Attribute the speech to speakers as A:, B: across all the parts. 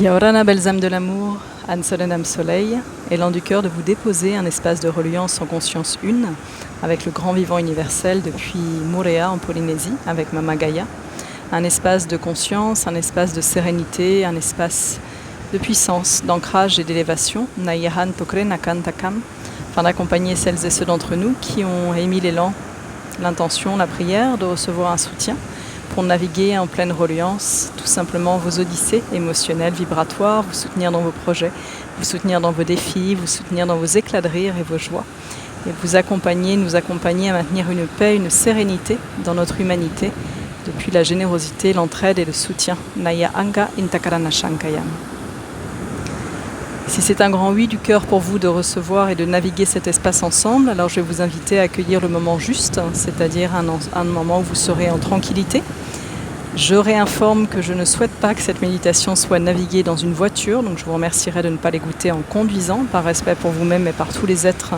A: Yaorana, belles âmes de l'amour, Anne Solenam Soleil, élan du cœur de vous déposer un espace de reliance en conscience une, avec le grand vivant universel depuis Moorea en Polynésie, avec Mama Gaia. Un espace de conscience, un espace de sérénité, un espace de puissance, d'ancrage et d'élévation, Nayahan Tokre Nakan Takam, afin d'accompagner celles et ceux d'entre nous qui ont émis l'élan, l'intention, la prière de recevoir un soutien pour naviguer en pleine reliance, tout simplement vos odyssées émotionnelles, vibratoires, vous soutenir dans vos projets, vous soutenir dans vos défis, vous soutenir dans vos éclats de rire et vos joies, et vous accompagner, nous accompagner à maintenir une paix, une sérénité dans notre humanité, depuis la générosité, l'entraide et le soutien. Naya Anga Intakarana Shankayam. Si c'est un grand oui du cœur pour vous de recevoir et de naviguer cet espace ensemble, alors je vais vous inviter à accueillir le moment juste, c'est-à-dire un moment où vous serez en tranquillité. Je réinforme que je ne souhaite pas que cette méditation soit naviguée dans une voiture, donc je vous remercierai de ne pas l'écouter en conduisant, par respect pour vous-même et par tous les êtres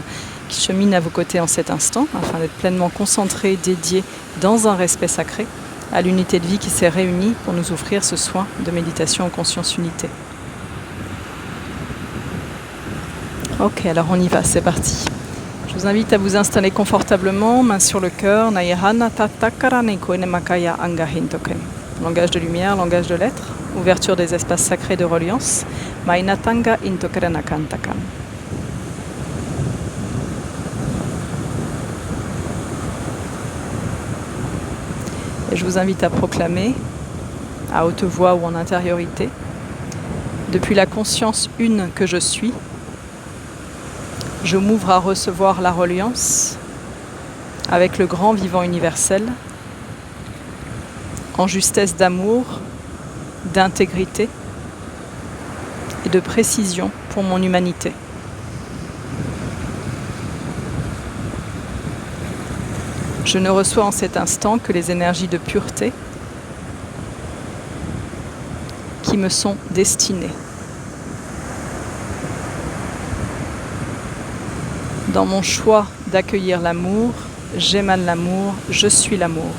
A: qui cheminent à vos côtés en cet instant, afin d'être pleinement concentrés, dédiés dans un respect sacré à l'unité de vie qui s'est réunie pour nous offrir ce soin de méditation en conscience unité. Ok, alors on y va, c'est parti. Je vous invite à vous installer confortablement, main sur le cœur. Langage de lumière, langage de lettres, ouverture des espaces sacrés de reliance. Et je vous invite à proclamer, à haute voix ou en intériorité, depuis la conscience une que je suis, je m'ouvre à recevoir la reliance avec le grand vivant universel, en justesse d'amour, d'intégrité et de précision pour mon humanité. Je ne reçois en cet instant que les énergies de pureté qui me sont destinées. Dans mon choix d'accueillir l'amour, j'émane l'amour, je suis l'amour.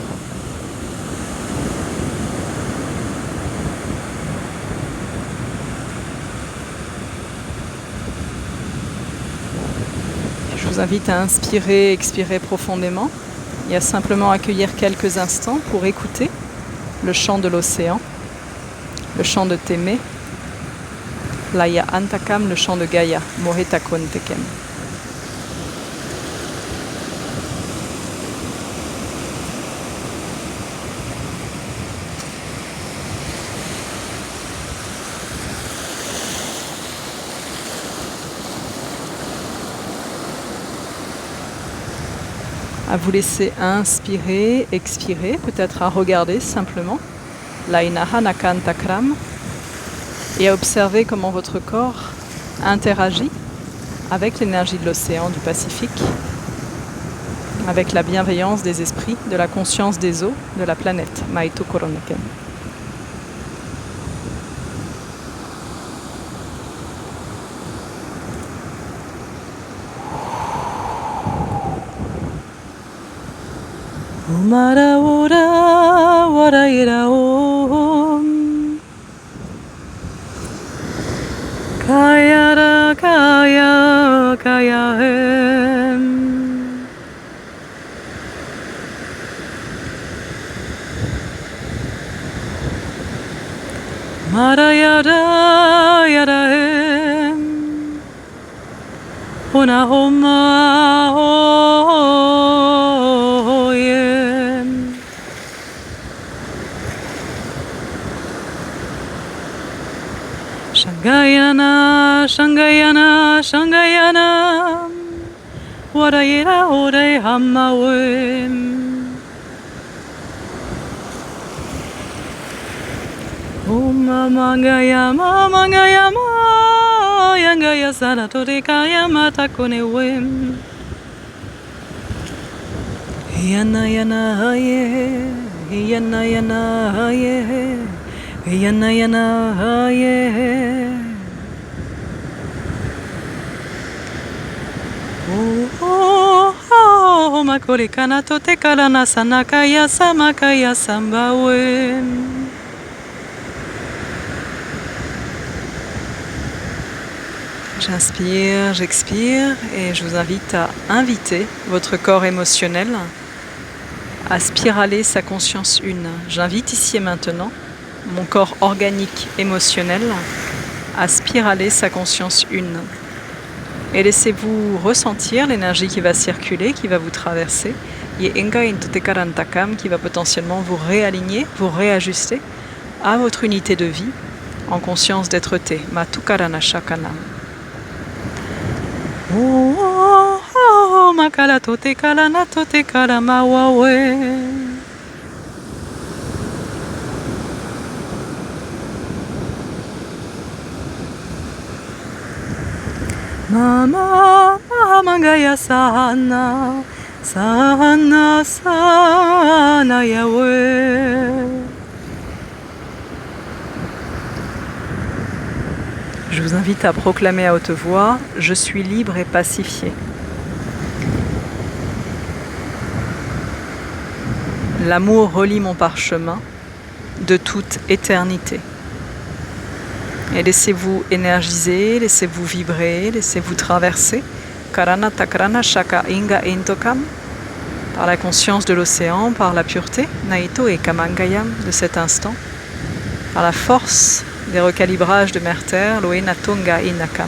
A: Je vous invite à inspirer, expirer profondément et à simplement accueillir quelques instants pour écouter le chant de l'océan, le chant de Témé, Laya Antakam, le chant de Gaïa, Mohetakon Tekem. À vous laisser inspirer, expirer, peut-être à regarder simplement l'Ainaha Nakan Takram et à observer comment votre corps interagit avec l'énergie de l'océan du Pacifique, avec la bienveillance des esprits, de la conscience des eaux, de la planète, Maito Koroneken. Umara ora wara ira om Kaya kaya kaya hem Mara yara hem Una homa Shangayana, Shangayana, Shangayana, Warayera Ore Hamawim. Mangayama, Mangayama, Yangaya Sanatorikaya Matakunewim. Yana Yana Haye, Yana Yana Haye. Yana yana haye Oh makori kana tote karana sanakaya samakaya sambawe J'inspire, j'expire et je vous invite à inviter votre corps émotionnel à spiraler sa conscience une. J'invite ici et maintenant mon corps organique émotionnel à spiraler sa conscience une. Et laissez-vous ressentir l'énergie qui va circuler, qui va vous traverser, qui va potentiellement vous réaligner, vous réajuster à votre unité de vie en conscience d'être-té. Matukarana Shakana. Makala tote kalana tote kalama wawe. Mama mangaya sana sana sana Yahweh. Je vous invite à proclamer à haute voix « Je suis libre et pacifié ». L'amour relie mon parchemin de toute éternité. Et laissez-vous énergiser, laissez-vous vibrer, laissez-vous traverser. Karana takrana shaka inga intokam. Par la conscience de l'océan, par la pureté, naito et kamangayam de cet instant. Par la force des recalibrages de Mère-Terre, Loena Tonga Inakam.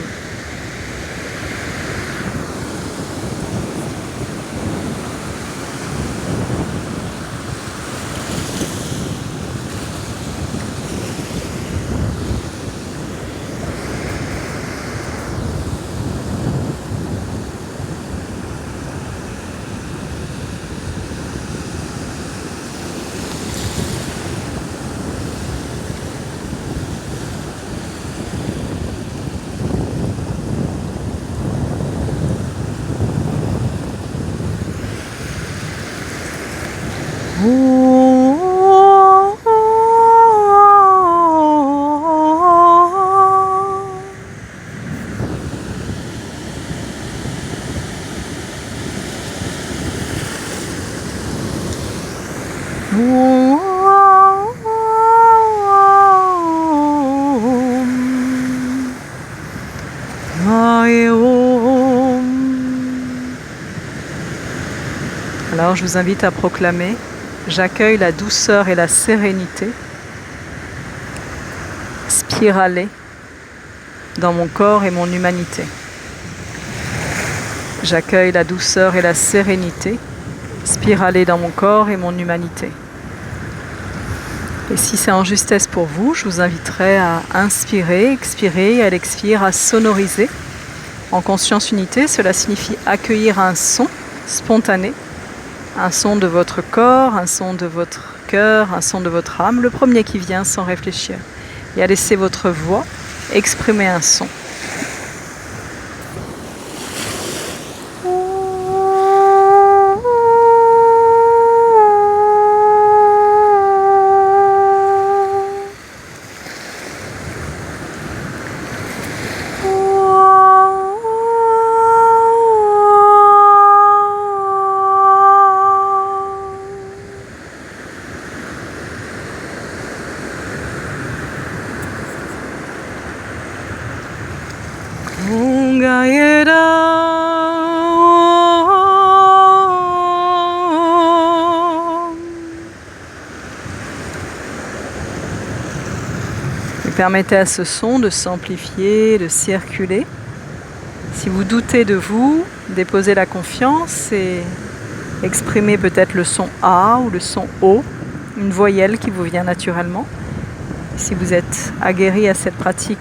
A: Alors je vous invite à proclamer « J'accueille la douceur et la sérénité spiralée dans mon corps et mon humanité. J'accueille la douceur et la sérénité spiralée dans mon corps et mon humanité. » Et si c'est en justesse pour vous, je vous inviterai à inspirer, expirer et à l'expire à sonoriser. En conscience unité, cela signifie accueillir un son spontané, un son de votre corps, un son de votre cœur, un son de votre âme, le premier qui vient sans réfléchir. Et à laisser votre voix exprimer un son. Et permettez à ce son de s'amplifier, de circuler. Si vous doutez de vous, déposez la confiance et exprimez peut-être le son A ou le son O, une voyelle qui vous vient naturellement. Si vous êtes aguerri à cette pratique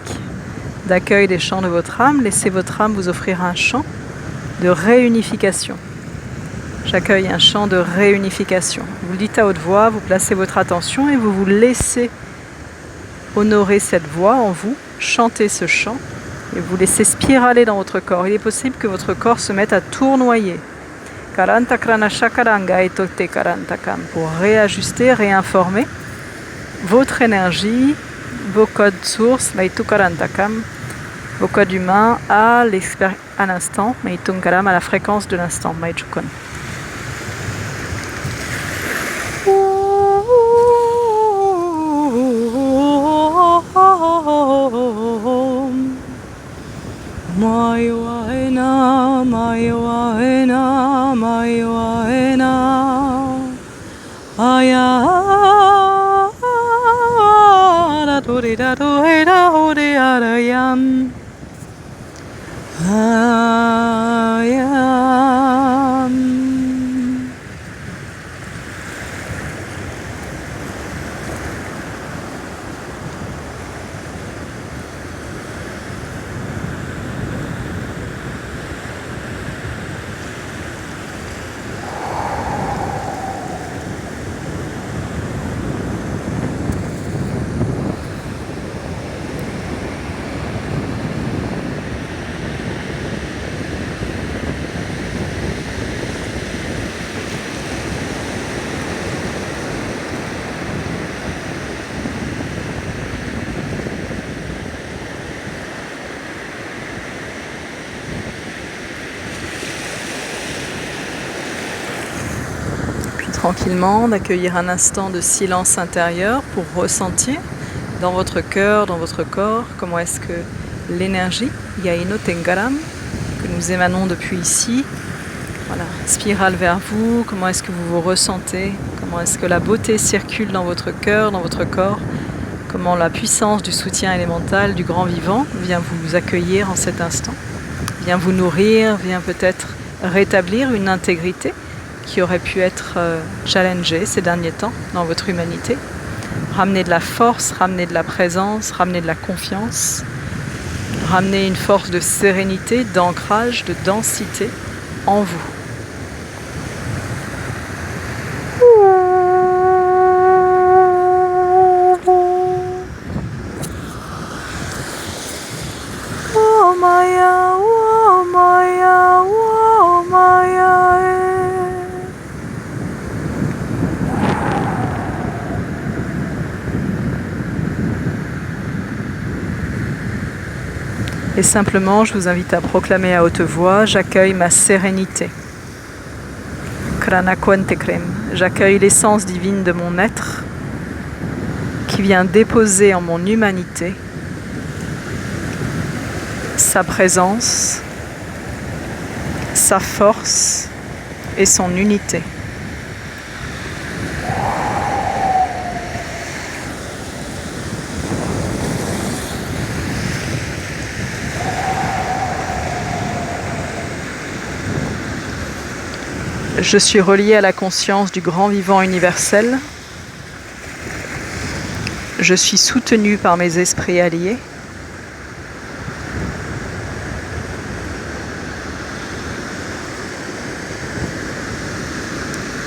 A: d'accueil des chants de votre âme, laissez votre âme vous offrir un chant de réunification. J'accueille un chant de réunification. Vous le dites à haute voix, vous placez votre attention et vous vous laissez honorer cette voix en vous, chanter ce chant et vous laissez spiraler dans votre corps. Il est possible que votre corps se mette à tournoyer. Pour réajuster, réinformer votre énergie, vos codes sources, vos codes humains à l'instant, à la fréquence de l'instant. Tranquillement, d'accueillir un instant de silence intérieur pour ressentir dans votre cœur, dans votre corps, comment est-ce que l'énergie, Yaino Tengaram, que nous émanons depuis ici, voilà, spirale vers vous, comment est-ce que vous vous ressentez, comment est-ce que la beauté circule dans votre cœur, dans votre corps, comment la puissance du soutien élémental, du grand vivant vient vous accueillir en cet instant, vient vous nourrir, vient peut-être rétablir une intégrité qui aurait pu être challengée ces derniers temps dans votre humanité. Ramener de la force, ramener de la présence, ramener de la confiance, ramener une force de sérénité, d'ancrage, de densité en vous. Oh Maya, oh Maya, oh Maya. Et simplement, je vous invite à proclamer à haute voix, j'accueille ma sérénité. J'accueille l'essence divine de mon être qui vient déposer en mon humanité sa présence, sa force et son unité. Je suis relié à la conscience du grand vivant universel. Je suis soutenu par mes esprits alliés.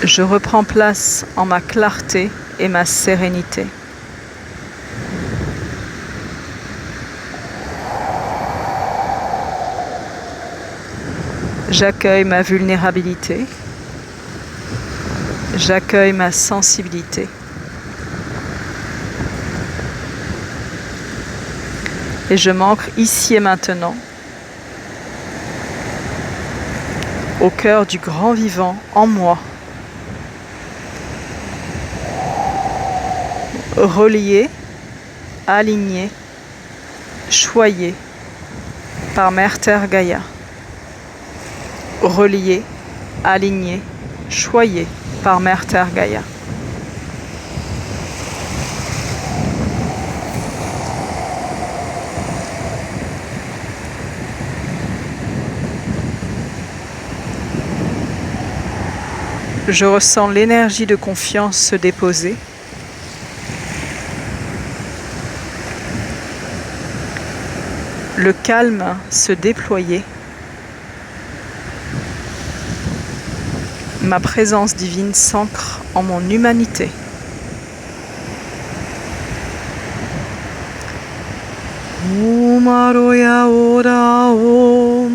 A: Je reprends place en ma clarté et ma sérénité. J'accueille ma vulnérabilité. J'accueille ma sensibilité. Et je m'ancre ici et maintenant au cœur du grand vivant en moi, relié, aligné, choyé par Mère Terre Gaïa. Relié, aligné, choyé par Mère Terre Gaïa. Je ressens l'énergie de confiance se déposer. Le calme se déployer. Ma présence divine s'ancre en mon humanité. Om Aroya Ora Om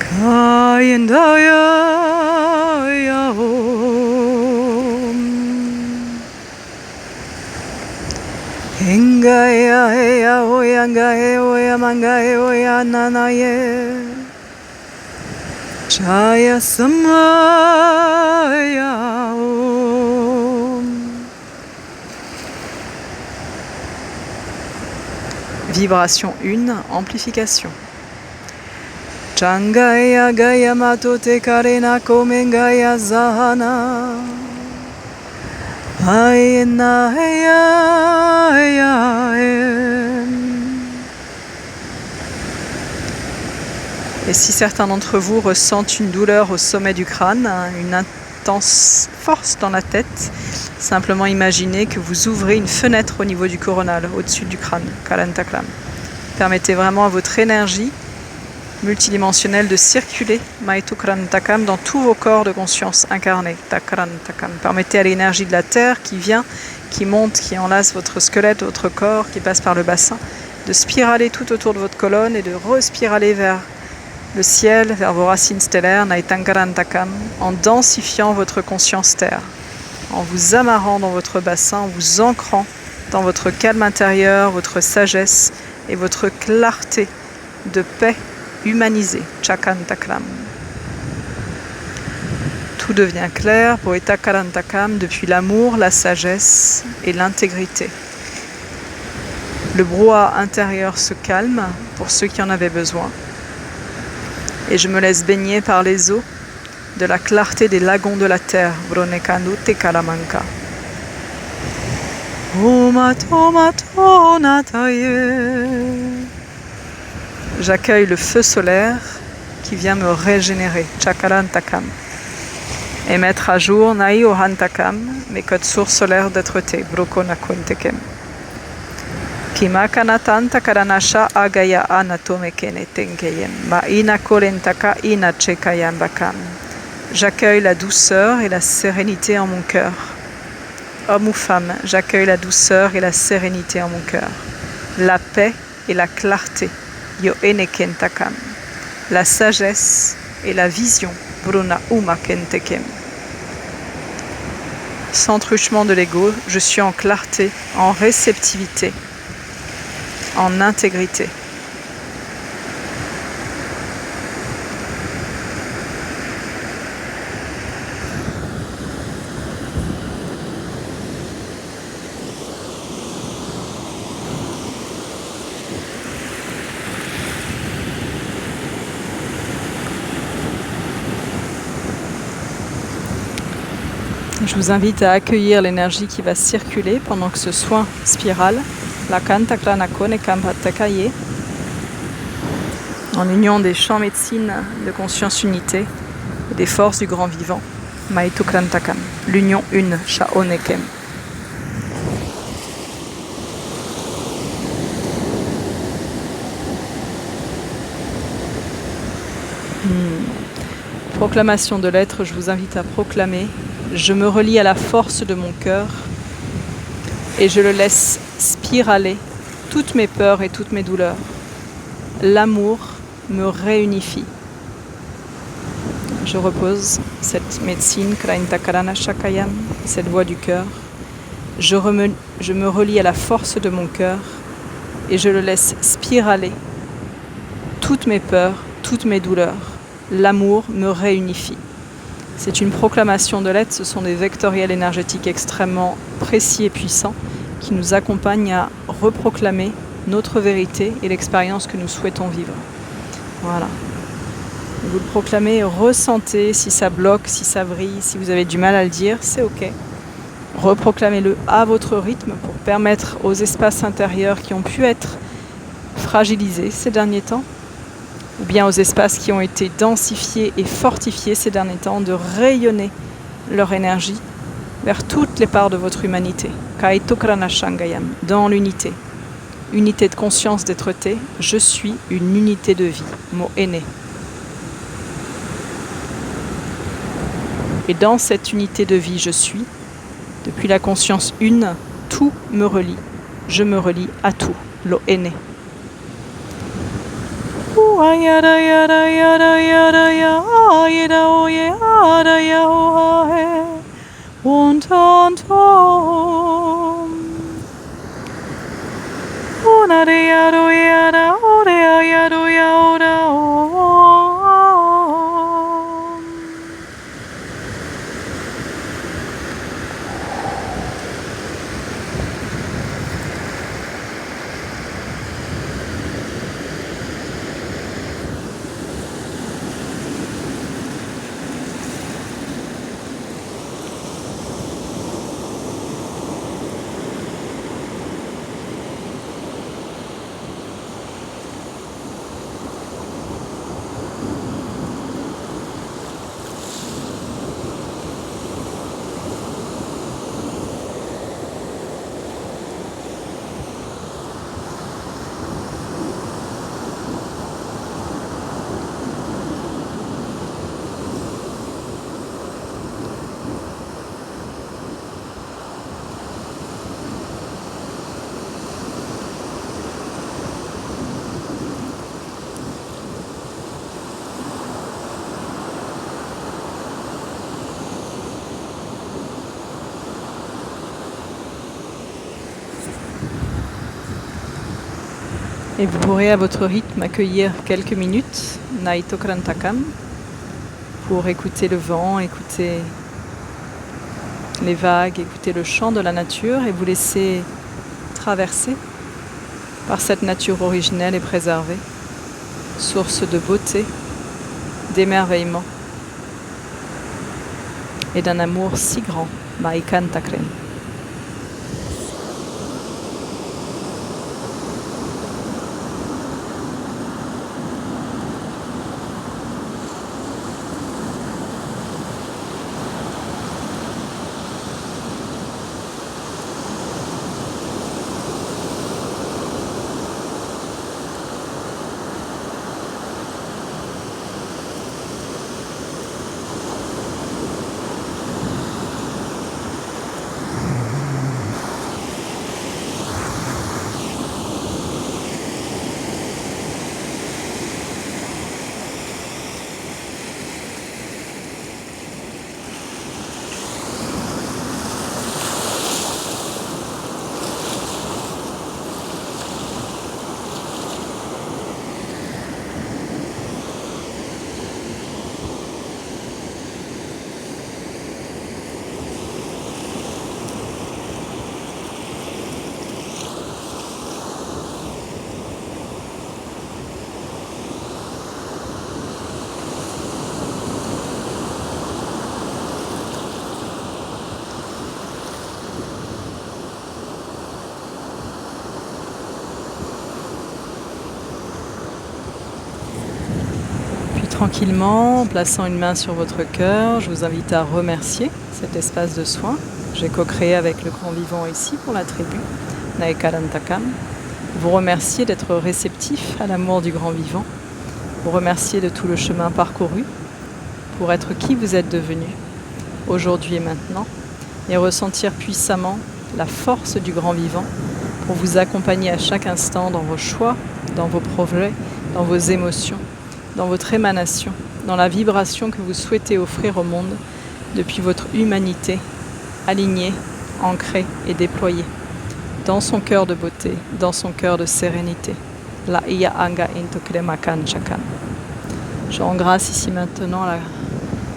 A: Kayendaya Ya Om Engaya Ya Oya Ngaya Oya Mangaya Oya Nanaye Jaya Samaya Om. Vibration 1, amplification. Changaya Gaya Matote Karena Komengaya Zahana Aena Et si certains d'entre vous ressentent une douleur au sommet du crâne, une intense force dans la tête, simplement imaginez que vous ouvrez une fenêtre au niveau du coronal, au-dessus du crâne, Karantaklam. Permettez vraiment à votre énergie multidimensionnelle de circuler, Maitokrantakam, dans tous vos corps de conscience incarnés, Takrantakam. Permettez à l'énergie de la terre qui vient, qui monte, qui enlace votre squelette, votre corps, qui passe par le bassin, de spiraler tout autour de votre colonne et de respiraler vers le ciel, vers vos racines stellaires, Naitankarantakam, en densifiant votre conscience terre, en vous amarrant dans votre bassin, en vous ancrant dans votre calme intérieur, votre sagesse et votre clarté de paix humanisée, Chakantakam. Tout devient clair pour Etakarantakam depuis l'amour, la sagesse et l'intégrité. Le brouhaha intérieur se calme pour ceux qui en avaient besoin. Et je me laisse baigner par les eaux de la clarté des lagons de la terre, Vronekanu te Kalamanka. J'accueille le feu solaire qui vient me régénérer, Chakarantakam, et mettre à jour Nai Ohantakam, mes codes sources solaires d'être-té, Brokonakontekem. Kimakanatan takaranasha agaya anatomekene tenkeyem, ma ina kolentaka ina chekayam bakam. J'accueille la douceur et la sérénité en mon cœur. Homme ou femme, j'accueille la douceur et la sérénité en mon cœur. La paix et la clarté, yo enekentakam. La sagesse et la vision, bruna umakentekem. Sans truchement de l'ego, je suis en clarté, en réceptivité, en intégrité. Je vous invite à accueillir l'énergie qui va circuler pendant que ce soin spiral, la Kantakranakone Kampatakaye, en union des champs médecine de conscience unité et des forces du grand vivant, Maitokrantakam, l'union une, Shaonekem. Proclamation de l'être, je vous invite à proclamer: je me relie à la force de mon cœur et je le laisse spiraler toutes mes peurs et toutes mes douleurs. L'amour me réunifie. Je repose cette médecine, Kraintakarana Shakayam, cette voix du cœur. Je me relie à la force de mon cœur et je le laisse spiraler toutes mes peurs, toutes mes douleurs. L'amour me réunifie. C'est une proclamation de l'être, ce sont des vectoriels énergétiques extrêmement précis et puissants qui nous accompagnent à reproclamer notre vérité et l'expérience que nous souhaitons vivre. Voilà. Vous le proclamez, ressentez si ça bloque, si ça vrille, si vous avez du mal à le dire, c'est ok. Reproclamez-le à votre rythme pour permettre aux espaces intérieurs qui ont pu être fragilisés ces derniers temps, ou bien aux espaces qui ont été densifiés et fortifiés ces derniers temps, de rayonner leur énergie vers toutes les parts de votre humanité. Kaitokranashangayam, dans l'unité. Unité de conscience d'être-té, je suis une unité de vie, mot aîné. Et dans cette unité de vie, je suis, depuis la conscience une, tout me relie. Je me relie à tout, lo aîné. Et vous pourrez à votre rythme accueillir quelques minutes Naito Karantakam pour écouter le vent, écouter les vagues, écouter le chant de la nature et vous laisser traverser par cette nature originelle et préservée, source de beauté, d'émerveillement et d'un amour si grand, Maikan Takren. Tranquillement, en plaçant une main sur votre cœur, je vous invite à remercier cet espace de soins. J'ai co-créé avec le grand vivant ici pour la tribu, Naekarantakam. Vous remercier d'être réceptif à l'amour du grand vivant. Vous remercier de tout le chemin parcouru pour être qui vous êtes devenu aujourd'hui et maintenant et ressentir puissamment la force du grand vivant pour vous accompagner à chaque instant dans vos choix, dans vos projets, dans vos émotions, dans votre émanation, dans la vibration que vous souhaitez offrir au monde depuis votre humanité, alignée, ancrée et déployée, dans son cœur de beauté, dans son cœur de sérénité. La iya anga into kremakan chakan. Je rends grâce ici maintenant à la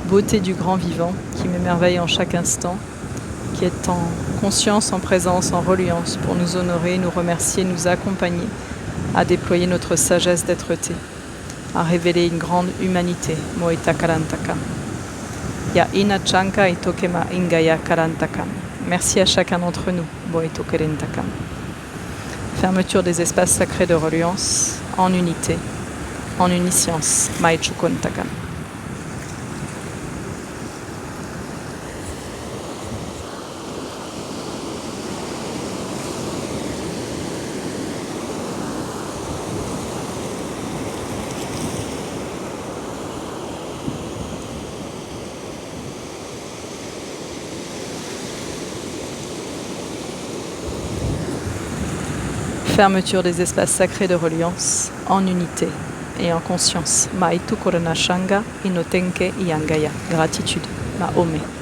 A: beauté du grand vivant qui m'émerveille en chaque instant, qui est en conscience, en présence, en reliance pour nous honorer, nous remercier, nous accompagner à déployer notre sagesse d'être-té, à révéler une grande humanité, Moita Karantakam. Ya ina chanka itokema ingaya Karantakam. Merci à chacun d'entre nous, Moito Karantakam. Fermeture des espaces sacrés de reliance, en unité, en uniscience, Maichukontakam. Fermeture des espaces sacrés de reliance, en unité et en conscience. Maitu Korona Shanga Inotenke Iangaya. Gratitude. Maome.